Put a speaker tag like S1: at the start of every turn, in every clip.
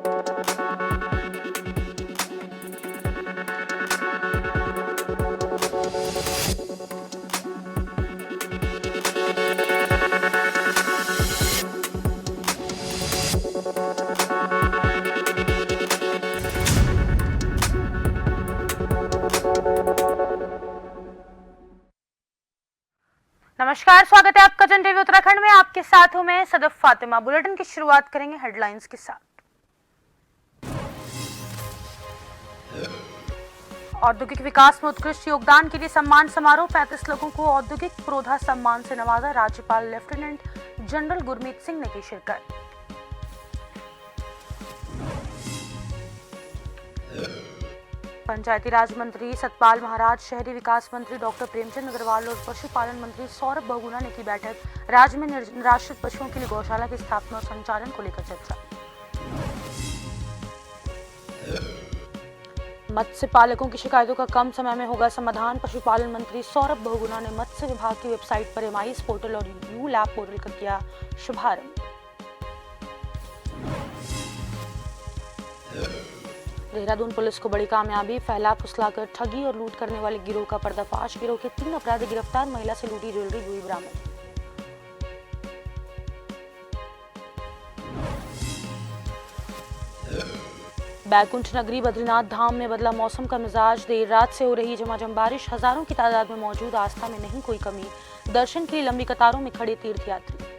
S1: नमस्कार, स्वागत है आपका जन टीवी उत्तराखंड में। आपके साथ हूं मैं सदफ फातिमा। बुलेटिन की शुरुआत करेंगे हेडलाइंस के साथ। औद्योगिक विकास में उत्कृष्ट योगदान के लिए सम्मान समारोह, 35 लोगों को औद्योगिक पुरोधा सम्मान से नवाजा। राज्यपाल लेफ्टिनेंट जनरल गुरमीत सिंह ने की शिरकत। पंचायती राज मंत्री सतपाल महाराज, शहरी विकास मंत्री डॉक्टर प्रेमचंद अग्रवाल और पशुपालन मंत्री सौरभ बहुगुणा ने की बैठक। राज्य में निराश्रित पशुओं के लिए गौशाला की स्थापना और संचालन को लेकर चर्चा। मत्स्य पालकों की शिकायतों का कम समय में होगा समाधान। पशुपालन मंत्री सौरभ बहुगुणा ने मत्स्य विभाग की वेबसाइट पर एमआईएस पोर्टल और यू लैब पोर्टल का किया शुभारंभ। देहरादून पुलिस को बड़ी कामयाबी, फैला फुसलाकर ठगी और लूट करने वाले गिरोह का पर्दाफाश। गिरोह के 3 अपराधी गिरफ्तार, महिला से लूटी ज्वेलरी हुई बरामद। बैकुंठ नगरी बद्रीनाथ धाम में बदला मौसम का मिजाज। देर रात से हो रही झमाझम बारिश, हजारों की तादाद में मौजूद, आस्था में नहीं कोई कमी। दर्शन के लिए लंबी कतारों में खड़े तीर्थयात्री।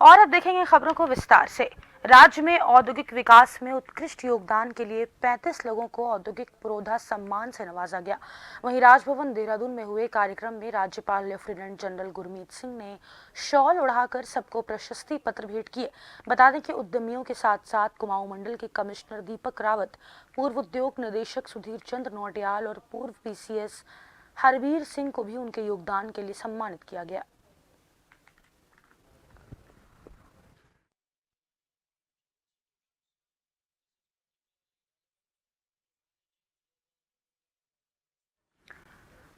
S1: और अब देखेंगे खबरों को विस्तार से। राज्य में औद्योगिक विकास में उत्कृष्ट योगदान के लिए 35 लोगों को औद्योगिक पुरोधा सम्मान से नवाजा गया। वहीं राजभवन देहरादून में हुए कार्यक्रम में राज्यपाल लेफ्टिनेंट जनरल गुरमीत सिंह ने शॉल उड़ाकर सबको प्रशस्ति पत्र भेंट किए। बता दें कि उद्यमियों के साथ साथ कुमाऊं मंडल के कमिश्नर दीपक रावत, पूर्व उद्योग निदेशक सुधीर चंद्र नौटियाल और पूर्व पीसीएस हरबीर सिंह को भी उनके योगदान के लिए सम्मानित किया गया।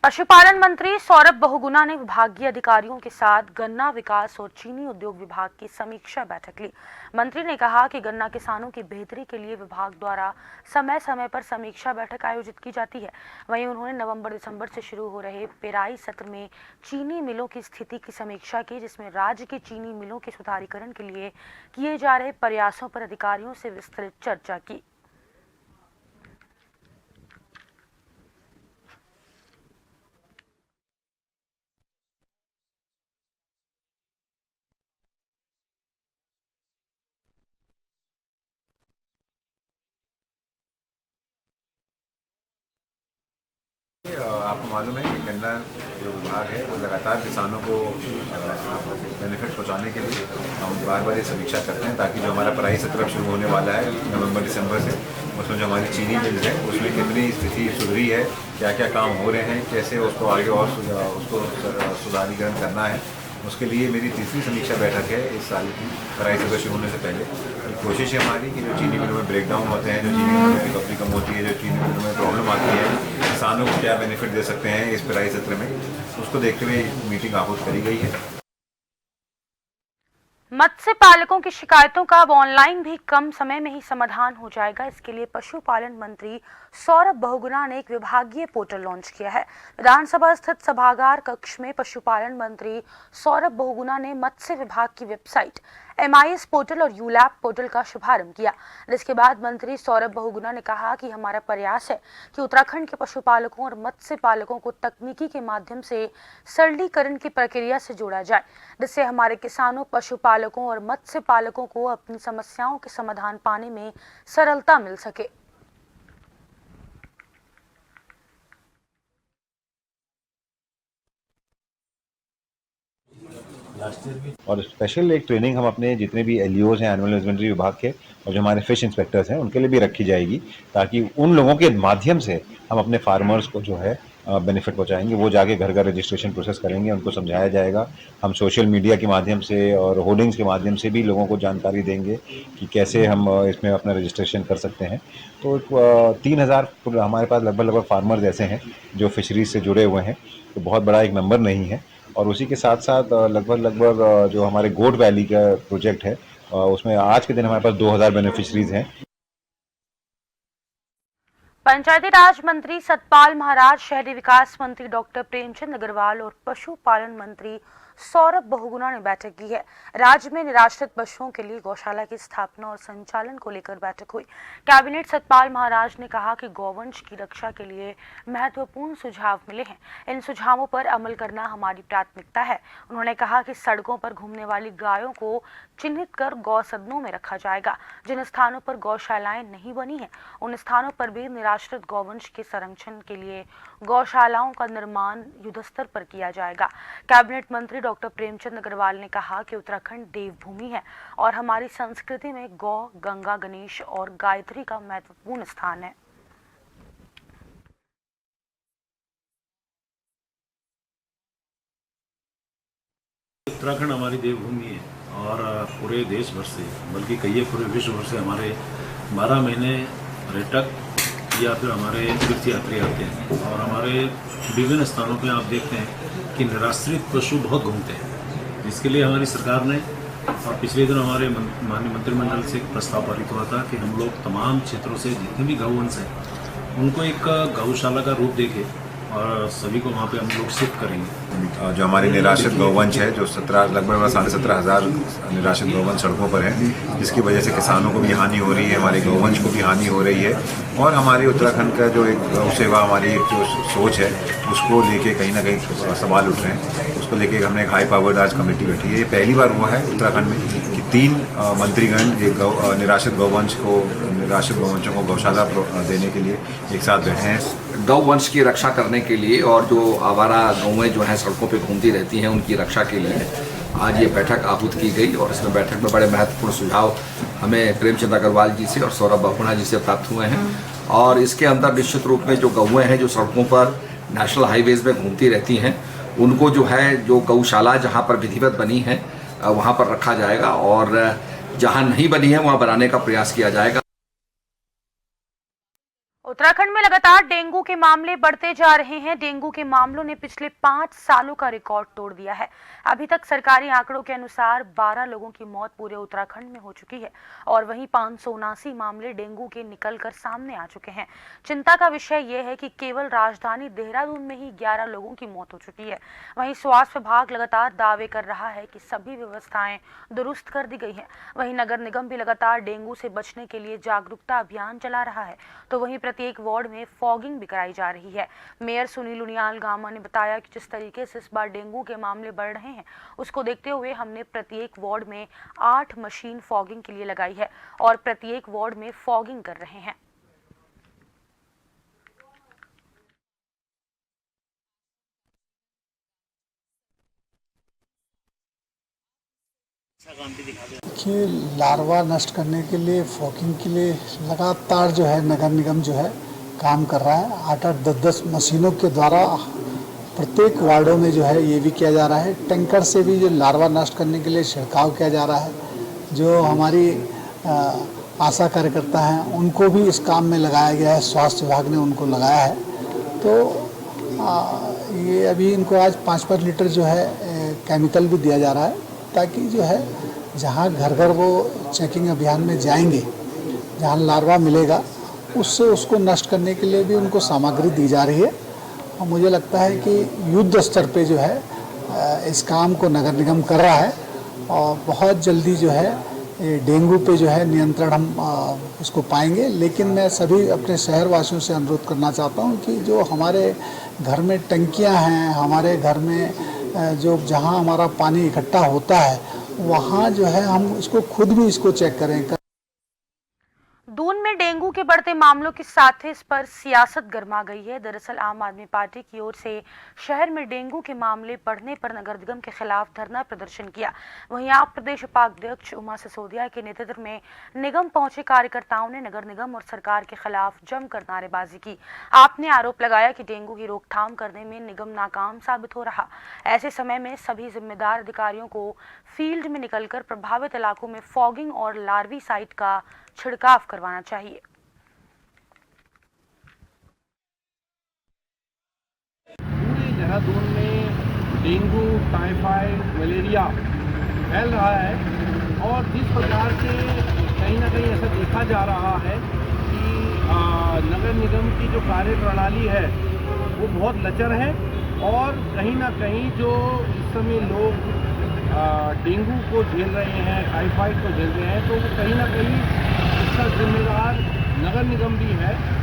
S1: पशुपालन मंत्री सौरभ बहुगुणा ने विभागीय अधिकारियों के साथ गन्ना विकास और चीनी उद्योग विभाग की समीक्षा बैठक ली। मंत्री ने कहा कि गन्ना किसानों की बेहतरी के लिए विभाग द्वारा समय समय पर समीक्षा बैठक आयोजित की जाती है। वहीं उन्होंने नवंबर-दिसंबर से शुरू हो रहे पेराई सत्र में चीनी मिलों की स्थिति की समीक्षा की, जिसमें राज्य की चीनी मिलों के सुधारीकरण के लिए किए जा रहे प्रयासों पर अधिकारियों से विस्तृत चर्चा की।
S2: आपको मालूम है कि गन्ना जो विभाग है वो लगातार किसानों को बेनिफिट पहुंचाने के लिए हम बार बार ये समीक्षा करते हैं, ताकि जो हमारा पेराई सत्र शुरू होने वाला है नवंबर दिसंबर से, उसमें जो हमारी चीनी मिल है उसमें कितनी स्थिति सुधरी है, क्या क्या काम हो रहे हैं, कैसे उसको आगे और उसको सुधारीकरण करना है। उसके लिए मेरी तीसरी समीक्षा बैठक है इस साल की पेराई सत्र शुरू होने से पहले। कोशिश है हमारी कि जो चीनी मिलों में ब्रेकडाउन होते हैं, जो चीनी मिलों की रिकवरी कम होती है, जो चीनी मिलों में प्रॉब्लम आती है, किसानों को क्या बेनिफिट दे सकते हैं इस पेराई सत्र में, उसको देखते हुए मीटिंग आहूत करी गई है।
S1: मत्स्य पालकों की शिकायतों का अब ऑनलाइन भी कम समय में ही समाधान हो जाएगा। इसके लिए पशुपालन मंत्री सौरभ बहुगुणा ने एक विभागीय पोर्टल लॉन्च किया है। विधानसभा स्थित सभागार कक्ष में पशुपालन मंत्री सौरभ बहुगुणा ने मत्स्य विभाग की वेबसाइट एमआईएस पोर्टल और यूलैब पोर्टल का शुभारंभ किया, जिसके बाद मंत्री सौरभ बहुगुणा ने कहा कि हमारा प्रयास है कि उत्तराखंड के पशुपालकों और मत्स्य पालकों को तकनीकी के माध्यम से सरलीकरण की प्रक्रिया से जोड़ा जाए, जिससे हमारे किसानों, पशुपालकों और मत्स्य पालकों को अपनी समस्याओं के समाधान पाने में सरलता मिल सके।
S2: और स्पेशल एक ट्रेनिंग हम अपने जितने भी एलईओज हैं एनुअल हस्बेंड्री विभाग के और जो हमारे फिश इंस्पेक्टर्स हैं उनके लिए भी रखी जाएगी, ताकि उन लोगों के माध्यम से हम अपने फार्मर्स को जो है बेनिफिट पहुंचाएंगे। वो जाके घर का रजिस्ट्रेशन प्रोसेस करेंगे, उनको समझाया जाएगा। हम सोशल मीडिया के माध्यम से और होर्डिंग्स के माध्यम से भी लोगों को जानकारी देंगे कि कैसे हम इसमें अपना रजिस्ट्रेशन कर सकते हैं। तो 3000 हमारे पास लगभग फार्मर्स ऐसे हैं जो फिशरीज से जुड़े हुए हैं, तो बहुत बड़ा एक नंबर नहीं है। और उसी के साथ साथ लगभग जो हमारे गोट वैली का प्रोजेक्ट है उसमें आज के दिन हमारे पास 2000 बेनिफिशरीज हैं।
S1: पंचायती राज मंत्री सतपाल महाराज, शहरी विकास मंत्री डॉक्टर प्रेमचंद अग्रवाल और पशुपालन मंत्री सौरभ बहुगुणा ने बैठक की है। राज्य में निराश्रित पशुओं के लिए गौशाला की स्थापना और संचालन को लेकर बैठक हुई। कैबिनेट सतपाल महाराज ने कहा कि गौवंश की रक्षा के लिए महत्वपूर्ण सुझाव मिले हैं। इन सुझावों पर अमल करना हमारी प्राथमिकता है। उन्होंने कहा कि सड़कों पर घूमने वाली गायों को चिन्हित कर गौसदनों में रखा जाएगा। जिन स्थानों पर गौशालाएं नहीं बनी हैं, उन स्थानों पर भी निराश्रित गौवंश के संरक्षण के लिए गौशालाओं का निर्माण युद्धस्तर पर किया जाएगा। कैबिनेट मंत्री डॉक्टर प्रेमचंद अग्रवाल ने कहा कि उत्तराखंड देवभूमि है और हमारी संस्कृति में गौ, गंगा, गणेश और गायत्री का महत्वपूर्ण स्थान है।
S3: उत्तराखंड हमारी देवभूमि है और पूरे देश भर से, बल्कि कई पूरे विश्व भर से हमारे 12 महीने पर्यटक या फिर हमारे तीर्थ यात्री आते हैं और हमारे विभिन्न स्थानों पे आप देखते हैं कि निराश्रित पशु बहुत घूमते हैं। इसके लिए हमारी सरकार ने और पिछले दिन हमारे माननीय मंत्रिमंडल से एक प्रस्ताव पारित हुआ था कि हम लोग तमाम क्षेत्रों से जितने भी गौवंश हैं उनको एक गौशाला का रूप देके और सभी को वहाँ पे हम लोग शिफ्ट करेंगे।
S2: जो हमारे निराश्रित गौवंश है, जो लगभग 17,500 निराश्रित गौवंश सड़कों पर है, जिसकी वजह से किसानों को भी हानि हो रही है, हमारे गौवंश को भी हानि हो रही है और हमारे उत्तराखंड का जो एक गौ सेवा हमारी एक जो सोच है उसको लेके कहीं ना कहीं सवाल उठ रहे हैं। उसको लेके हमने एक हाई पावर्ड आज कमेटी बैठी है। ये पहली बार हुआ है उत्तराखंड में कि 3 मंत्रीगण एक निराश्रित गौवंशों को गौशाला देने के लिए एक साथ बैठे हैं।
S4: गौवंश की रक्षा करने के लिए और जो आवारा गौएं जो हैं सड़कों पे घूमती रहती हैं उनकी रक्षा के लिए आज ये बैठक आहूत की गई और इसमें बैठक में बड़े महत्वपूर्ण सुझाव हमें प्रेमचंद अग्रवाल जी से और सौरभ बहुगुणा जी से प्राप्त हुए हैं। और इसके अंदर निश्चित रूप में जो गौएं हैं जो सड़कों पर नेशनल हाईवेज में घूमती रहती हैं उनको जो है जो गौशाला जहाँ पर विधिवत बनी है वहाँ पर रखा जाएगा और जहाँ नहीं बनी है वहाँ बनाने का प्रयास किया जाएगा।
S1: उत्तराखंड में लगातार डेंगू के मामले बढ़ते जा रहे हैं। डेंगू के मामलों ने पिछले 5 सालों का रिकॉर्ड तोड़ दिया है। अभी तक सरकारी आंकड़ों के अनुसार 12 लोगों की मौत पूरे उत्तराखंड में हो चुकी है और वहीं 579 मामले डेंगू के निकलकर सामने आ चुके हैं। चिंता का विषय यह है कि केवल राजधानी देहरादून में ही 11 लोगों की मौत हो चुकी है। वहीं स्वास्थ्य विभाग लगातार दावे कर रहा है कि सभी व्यवस्थाएं दुरुस्त कर दी गई हैं। वहीं नगर निगम भी लगातार डेंगू से बचने के लिए जागरूकता अभियान चला रहा है, तो वहीं प्रत्येक वार्ड में फॉगिंग भी कराई जा रही है। मेयर सुनील उनियाल गामा ने बताया कि जिस तरीके से इस बार डेंगू के मामले बढ़ रहे हैं उसको देखते हुए हमने प्रत्येक वार्ड में 8 मशीन फॉगिंग के लिए लगाई है और प्रत्येक वार्ड में फॉगिंग कर रहे हैं।
S5: देखिए, लार्वा नष्ट करने के लिए फॉगिंग के लिए लगातार जो है नगर निगम जो है काम कर रहा है। 8-8, 10-10 मशीनों के द्वारा प्रत्येक वार्डों में जो है ये भी किया जा रहा है। टैंकर से भी जो लार्वा नष्ट करने के लिए छिड़काव किया जा रहा है। जो हमारी आशा कार्यकर्ता हैं उनको भी इस काम में लगाया गया है, स्वास्थ्य विभाग ने उनको लगाया है। तो ये अभी इनको आज 5-5 लीटर जो है केमिकल भी दिया जा रहा है ताकि जो है जहाँ घर घर वो चेकिंग अभियान में जाएंगे, जहाँ लार्वा मिलेगा उससे उसको नष्ट करने के लिए भी उनको सामग्री दी जा रही है। और मुझे लगता है कि युद्ध स्तर पे जो है इस काम को नगर निगम कर रहा है और बहुत जल्दी जो है डेंगू पे जो है नियंत्रण हम उसको पाएंगे। लेकिन मैं सभी अपने शहर वासियों से अनुरोध करना चाहता हूँ कि जो हमारे घर में टंकियाँ हैं, हमारे घर में जो जहाँ हमारा पानी इकट्ठा होता है वहाँ जो है हम इसको खुद भी इसको चेक करें।
S1: दून में डेंगू के बढ़ते मामलों के साथ ही इस पर सियासत गर्मा गई है। दरअसल आम आदमी पार्टी की ओर से शहर में डेंगू के मामले बढ़ने पर नगर निगम के खिलाफ धरना प्रदर्शन किया। वहीं आप प्रदेश उपाध्यक्ष उमा सिसोदिया के नेतृत्व में निगम पहुंचे कार्यकर्ताओं ने नगर निगम और सरकार के खिलाफ जमकर नारेबाजी की। आपने आरोप लगाया कि डेंगू की रोकथाम करने में निगम नाकाम साबित हो रहा। ऐसे समय में सभी जिम्मेदार अधिकारियों को फील्ड में निकलकर प्रभावित इलाकों में फॉगिंग और लार्विसाइड का छिड़काव करवाना चाहिए।
S6: पूरे देहरादून में डेंगू, टाइफाइड, मलेरिया फैल रहा है और जिस प्रकार से कहीं ना कहीं ऐसा देखा जा रहा है कि नगर निगम की जो कार्य प्रणाली है वो बहुत लचर है और कहीं ना कहीं जो इस समय लोग डेंगू को झेल रहे हैं, टाइफाइड को झेल रहे हैं, तो वो कहीं ना कहीं इसका जिम्मेदार नगर निगम भी है।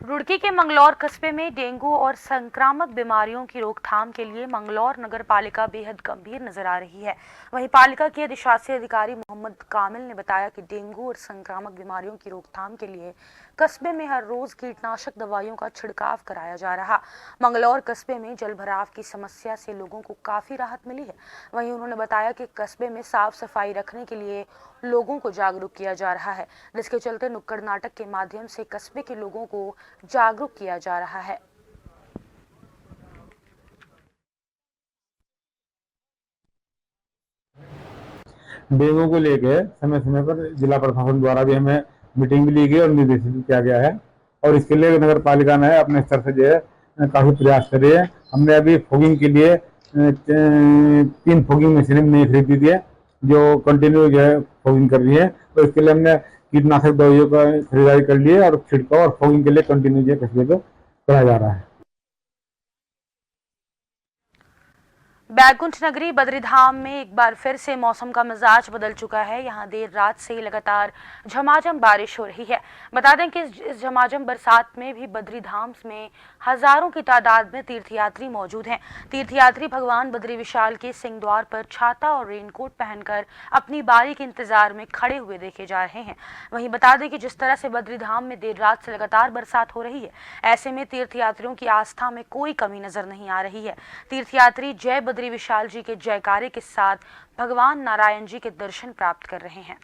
S1: रुड़की के मंगलौर कस्बे में डेंगू और संक्रामक बीमारियों की रोकथाम के लिए मंगलौर नगर पालिका बेहद गंभीर नजर आ रही है। वहीं पालिका के अधिशासी अधिकारी मोहम्मद कामिल ने बताया कि डेंगू और संक्रामक बीमारियों की रोकथाम के लिए कस्बे में हर रोज कीटनाशक दवाइयों का छिड़काव कराया जा रहा। मंगलौर कस्बे में जलभराव की समस्या से लोगों को काफी राहत मिली है। वहीं उन्होंने बताया कि कस्बे में साफ सफाई रखने के लिए लोगों को जागरूक किया जा रहा है, जिसके चलते नुक्कड़ नाटक के माध्यम से कस्बे के लोगों को जागरूक किया जा रहा है।
S7: डेंगू को लेकर समय समय पर जिला प्रशासन द्वारा भी हमें मीटिंग भी ली गई और निर्देशित भी किया गया है और इसके लिए नगर पालिका ने अपने स्तर से जो है काफी प्रयास करे हैं। हमने अभी फॉगिंग के लिए 3 फॉगिंग मशीनें नई खरीदी थी जो कंटिन्यू जो है फॉगिंग कर रही है, तो इसके लिए हमने कीटनाशक दवाइयों का खरीदारी कर ली है और छिड़काव और फॉगिंग के लिए कंटिन्यू जो कस्बे को कराया जा रहा है।
S1: बैकुंठ नगरी बद्रीधाम में एक बार फिर से मौसम का मिजाज बदल चुका है। यहां देर रात से ही लगातार झमाझम बारिश हो रही है। बता दें कि इस झमाझम बरसात में भी बद्रीधाम में हजारों की तादाद में तीर्थयात्री मौजूद हैं। तीर्थयात्री भगवान बद्री विशाल के सिंह द्वार पर छाता और रेनकोट पहनकर अपनी बारी के इंतजार में खड़े हुए देखे जा रहे हैं। वहीं बता दें कि जिस तरह से बद्रीधाम में देर रात से लगातार बरसात हो रही है, ऐसे में तीर्थयात्रियों की आस्था में कोई कमी नजर नहीं आ रही है। तीर्थयात्री जय बद्री विशाल जी के जयकारे के साथ भगवान नारायण जी के दर्शन प्राप्त कर रहे हैं।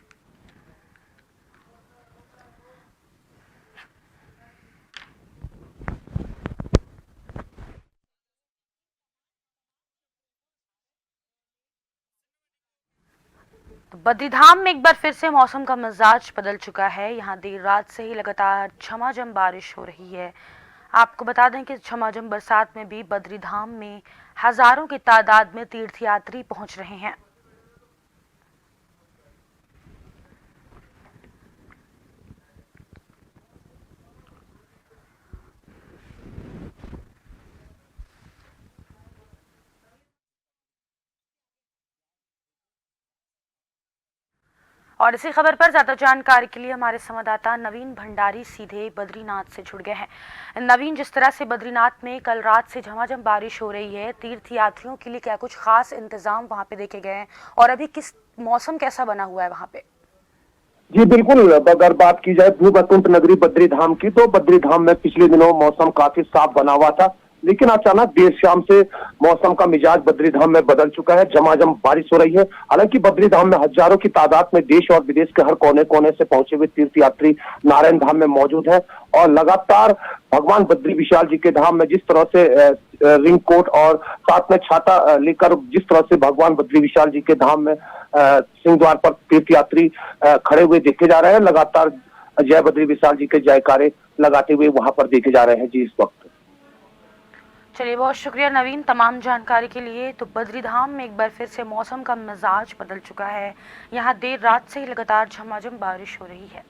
S1: तो बद्रीधाम में एक बार फिर से मौसम का मिजाज बदल चुका है। यहाँ देर रात से ही लगातार झमाझम बारिश हो रही है। आपको बता दें कि झमाझम बरसात में भी बद्रीधाम में हजारों की तादाद में तीर्थयात्री पहुंच रहे हैं। और इसी खबर पर ज्यादा जानकारी के लिए हमारे संवाददाता नवीन भंडारी सीधे बद्रीनाथ से जुड़ गए हैं। नवीन, जिस तरह से बद्रीनाथ में कल रात से झमाझम बारिश हो रही है, तीर्थयात्रियों के लिए क्या कुछ खास इंतजाम वहां पे देखे गए हैं और अभी किस मौसम कैसा बना हुआ है वहां पे?
S8: जी बिल्कुल, अगर बात की जाए भू बैकुंठ नगरी बद्रीधाम की, तो बद्रीधाम में पिछले दिनों मौसम काफी साफ बना हुआ था, लेकिन अचानक देर शाम से मौसम का मिजाज बद्रीधाम में बदल चुका है। झमाझम बारिश हो रही है। हालांकि बद्रीधाम में हजारों की तादाद में देश और विदेश के हर कोने कोने से पहुंचे हुए तीर्थयात्री नारायण धाम में मौजूद हैं और लगातार भगवान बद्री विशाल जी के धाम में जिस तरह से रिंग कोट और साथ में छाता लेकर जिस तरह से भगवान बद्री विशाल जी के धाम में सिंह द्वार पर तीर्थयात्री खड़े हुए देखे जा रहे हैं। लगातार जय बद्री विशाल जी के जयकारे लगाते हुए वहां पर देखे जा रहे हैं। जी, इस वक्त
S1: चलिए, बहुत शुक्रिया नवीन तमाम जानकारी के लिए। तो बद्रीधाम में एक बार फिर से मौसम का मिजाज बदल चुका है। यहाँ देर रात से ही लगातार झमाझम बारिश हो रही है।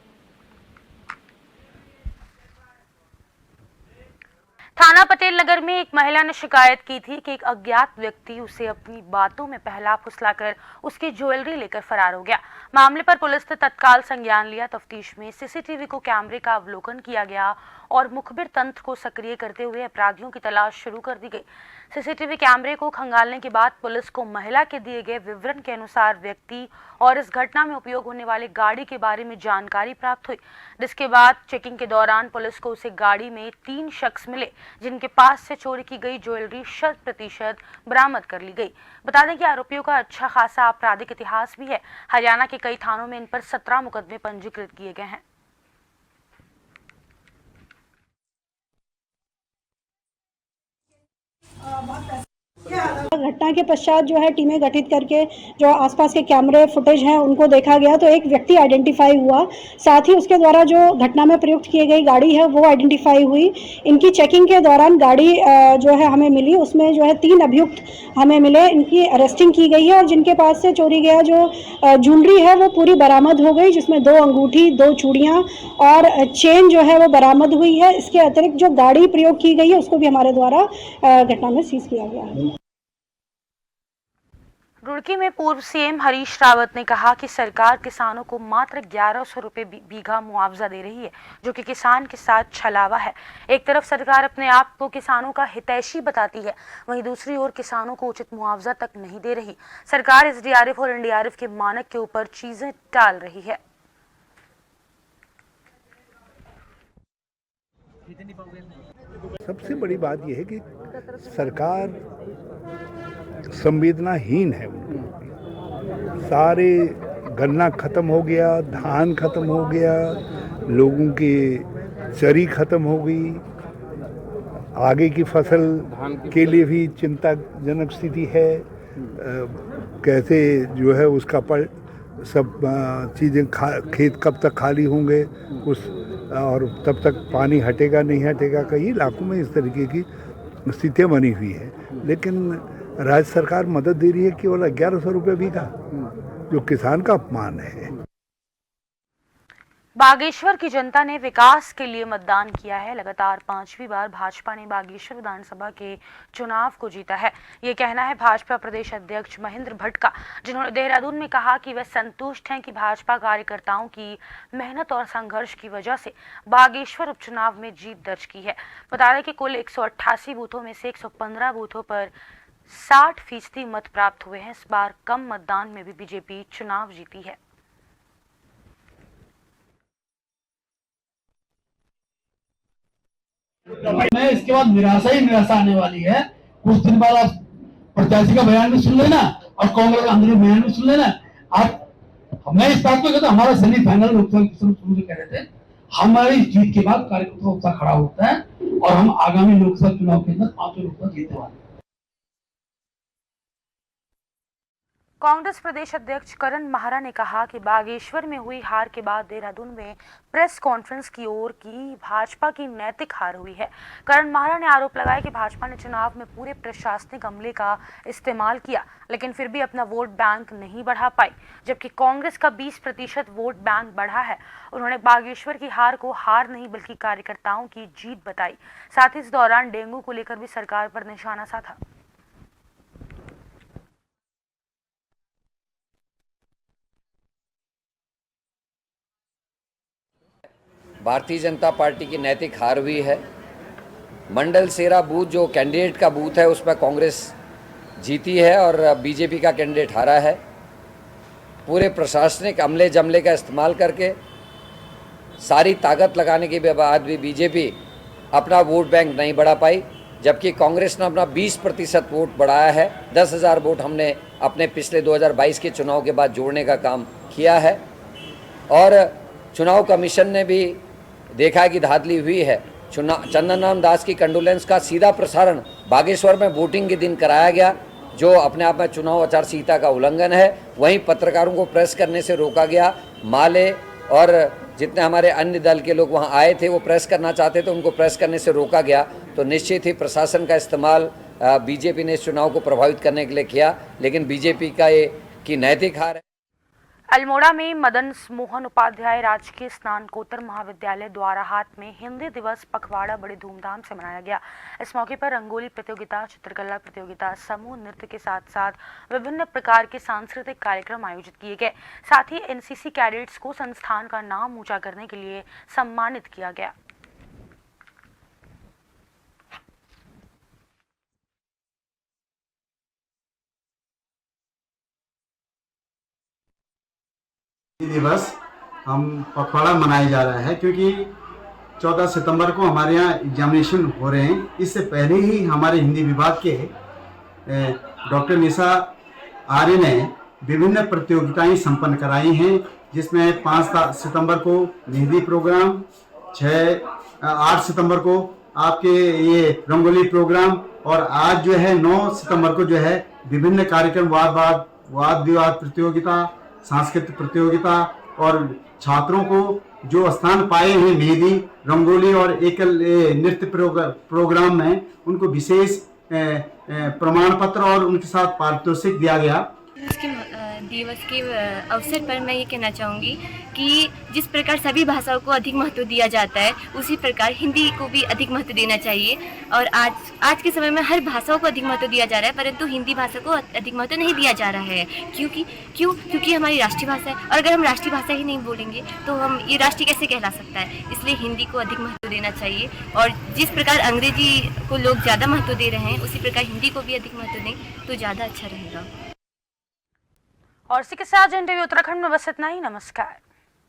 S1: थाना पटेल नगर में एक महिला ने शिकायत की थी कि एक अज्ञात व्यक्ति उसे अपनी बातों में पहला फुसलाकर उसकी ज्वेलरी लेकर फरार हो गया। मामले पर पुलिस ने तत्काल संज्ञान लिया। तफ्तीश में सीसीटीवी को कैमरे का अवलोकन किया गया और मुखबिर तंत्र को सक्रिय करते हुए अपराधियों की तलाश शुरू कर दी गई। सीसीटीवी कैमरे को खंगालने के बाद पुलिस को महिला के दिए गए विवरण के अनुसार व्यक्ति और इस घटना में उपयोग होने वाली गाड़ी के बारे में जानकारी प्राप्त हुई, जिसके बाद चेकिंग के दौरान पुलिस को उसे गाड़ी में 3 शख्स मिले जिनके पास से चोरी की गई ज्वेलरी 100% बरामद कर ली गई। बता दें कि आरोपियों का अच्छा खासा आपराधिक इतिहास भी है। हरियाणा के कई थानों में इन पर 17 मुकदमे पंजीकृत किए गए हैं।
S9: घटना के पश्चात जो है टीमें गठित करके जो आसपास के कैमरे फुटेज हैं उनको देखा गया तो एक व्यक्ति आइडेंटिफाई हुआ। साथ ही उसके द्वारा जो घटना में प्रयुक्त की गई गाड़ी है वो आइडेंटिफाई हुई। इनकी चेकिंग के दौरान गाड़ी जो है हमें मिली, उसमें जो है 3 अभियुक्त हमें मिले। इनकी अरेस्टिंग की गई है और जिनके पास से चोरी गया जो ज्वेलरी है वो पूरी बरामद हो गई, जिसमें 2 अंगूठी, 2 चूड़ियाँ और चेन जो है वो बरामद हुई है। इसके अतिरिक्त जो गाड़ी प्रयोग की गई है उसको भी हमारे द्वारा घटना में सीज किया गया है।
S1: रुड़की में पूर्व सीएम हरीश रावत ने कहा कि सरकार किसानों को मात्र 1100 रुपये बीघा मुआवजा दे रही है, जो कि किसान के साथ छलावा है। एक तरफ सरकार अपने आप को किसानों का हितैषी बताती है, वहीं दूसरी ओर किसानों को उचित मुआवजा तक नहीं दे रही। सरकार एसडीआरएफ और एनडीआरएफ के मानक के ऊपर चीजें टाल रही है।
S10: सबसे बड़ी बात यह है कि सरकार संवेदनाहीन है। सारे गन्ना खत्म हो गया, धान खत्म हो गया, लोगों की चरी खत्म हो गई, आगे की फसल के लिए भी चिंताजनक स्थिति है। कैसे जो है उसका सब चीज़ें खेत कब तक खाली होंगे उस और तब तक पानी हटेगा नहीं हटेगा, कई इलाकों में इस तरीके की स्थितियाँ बनी हुई है। लेकिन राज्य सरकार मदद दे रही है केवल 1100 रुपये बीघा, जो किसान का अपमान है।
S1: बागेश्वर की जनता ने विकास के लिए मतदान किया है। लगातार 5वीं बार भाजपा ने बागेश्वर विधानसभा के चुनाव को जीता है। ये कहना है भाजपा प्रदेश अध्यक्ष महेंद्र भट्ट का, जिन्होंने देहरादून में कहा कि वे संतुष्ट हैं कि भाजपा कार्यकर्ताओं की मेहनत और संघर्ष की वजह से बागेश्वर उपचुनाव में जीत दर्ज की है। बता दें कि कुल 188 बूथों में से 115 बूथों पर 60% मत प्राप्त हुए हैं। इस बार कम मतदान में भी बीजेपी चुनाव जीती है।
S11: मैं इसके बाद निराशा ही निराशा आने वाली है। कुछ दिन बाद आप प्रत्याशी का बयान भी सुन लेना और कांग्रेस का अंदरूनी बयान भी सुन लेना। आप मैं इस बात को कहता हूं, हमारा सेमीफाइनल लोकसभा शुरू से कह रहे थे, हमारी जीत के बाद कार्यकर्ता उत्साह खड़ा होता है और हम आगामी लोकसभा चुनाव के अंदर 5 लोकसभा जीतने वाले हैं।
S1: कांग्रेस प्रदेश अध्यक्ष करण माहरा ने कहा कि बागेश्वर में हुई हार के बाद देहरादून में प्रेस कॉन्फ्रेंस की ओर की भाजपा की नैतिक हार हुई है। करण माहरा ने आरोप लगाया कि भाजपा ने चुनाव में पूरे प्रशासनिक अमले का इस्तेमाल किया, लेकिन फिर भी अपना वोट बैंक नहीं बढ़ा पाई, जबकि कांग्रेस का 20% वोट बैंक बढ़ा है। उन्होंने बागेश्वर की हार को हार नहीं बल्कि कार्यकर्ताओं की जीत बताई। साथ ही इस दौरान डेंगू को लेकर भी सरकार पर निशाना साधा।
S12: भारतीय जनता पार्टी की नैतिक हार हुई है। मंडल सेरा बूथ जो कैंडिडेट का बूथ है उसमें कांग्रेस जीती है और बीजेपी का कैंडिडेट हारा है। पूरे प्रशासनिक अमले जमले का इस्तेमाल करके सारी ताकत लगाने के बाद भी बीजेपी अपना वोट बैंक नहीं बढ़ा पाई, जबकि कांग्रेस ने अपना 20% वोट बढ़ाया है। 10,000 वोट हमने अपने पिछले 2022 के चुनाव के बाद जोड़ने का काम किया है और चुनाव कमीशन ने भी देखा कि धांधली हुई है। चंदन राम दास की कंडोलेंस का सीधा प्रसारण बागेश्वर में वोटिंग के दिन कराया गया, जो अपने आप में चुनाव आचार संहिता का उल्लंघन है। वहीं पत्रकारों को प्रेस करने से रोका गया। माले और जितने हमारे अन्य दल के लोग वहां आए थे वो प्रेस करना चाहते थे, उनको प्रेस करने से रोका गया। तो निश्चित ही प्रशासन का इस्तेमाल बीजेपी ने इस चुनाव को प्रभावित करने के लिए किया, लेकिन बीजेपी का ये की नैतिक हार है।
S1: अल्मोड़ा में मदन मोहन उपाध्याय राजकीय स्नातकोत्तर महाविद्यालय द्वारा हाट में हिंदी दिवस पखवाड़ा बड़े धूमधाम से मनाया गया। इस मौके पर रंगोली प्रतियोगिता, चित्रकला प्रतियोगिता, समूह नृत्य के साथ साथ विभिन्न प्रकार के सांस्कृतिक कार्यक्रम आयोजित किए गए। साथ ही एनसीसी कैडेट्स को संस्थान का नाम ऊंचा करने के लिए सम्मानित किया गया।
S13: दिवस हम पखवाड़ा मनाया जा रहा है क्योंकि 14 सितंबर को हमारे यहाँ एग्जामिनेशन हो रहे हैं। इससे पहले ही हमारे हिंदी विभाग के डॉक्टर निशा आर्य ने विभिन्न प्रतियोगिताएं संपन्न कराई हैं, जिसमें 5 सितंबर को मेहंदी प्रोग्राम, 8 सितंबर को आपके ये रंगोली प्रोग्राम और आज जो है 9 सितंबर को जो है विभिन्न कार्यक्रम वाद विवाद प्रतियोगिता, सांस्कृतिक प्रतियोगिता और छात्रों को जो स्थान पाए हैं मेहंदी, रंगोली और एकल नृत्य प्रोग्राम में उनको विशेष प्रमाण पत्र और उनके साथ पारितोषिक दिया गया।
S14: दिवस के अवसर पर मैं ये कहना चाहूँगी कि जिस प्रकार सभी भाषाओं को अधिक महत्व दिया जाता है उसी प्रकार हिंदी को भी अधिक महत्व देना चाहिए। और आज के समय में हर भाषाओं को अधिक महत्व दिया जा रहा है, परंतु हिंदी भाषा को अधिक महत्व नहीं दिया जा रहा है। क्योंकि हमारी राष्ट्रीय भाषा है, और अगर हम राष्ट्रीय भाषा ही नहीं बोलेंगे तो हम ये राष्ट्रीय कैसे कहला सकता है। इसलिए हिंदी को अधिक महत्व देना चाहिए, और जिस प्रकार अंग्रेजी को लोग ज़्यादा महत्व दे रहे हैं उसी प्रकार हिंदी को भी अधिक महत्व दें तो ज़्यादा अच्छा रहेगा।
S1: और इसी के साथ इंटरव्यू उत्तराखंड में बस इतना ही। नमस्कार।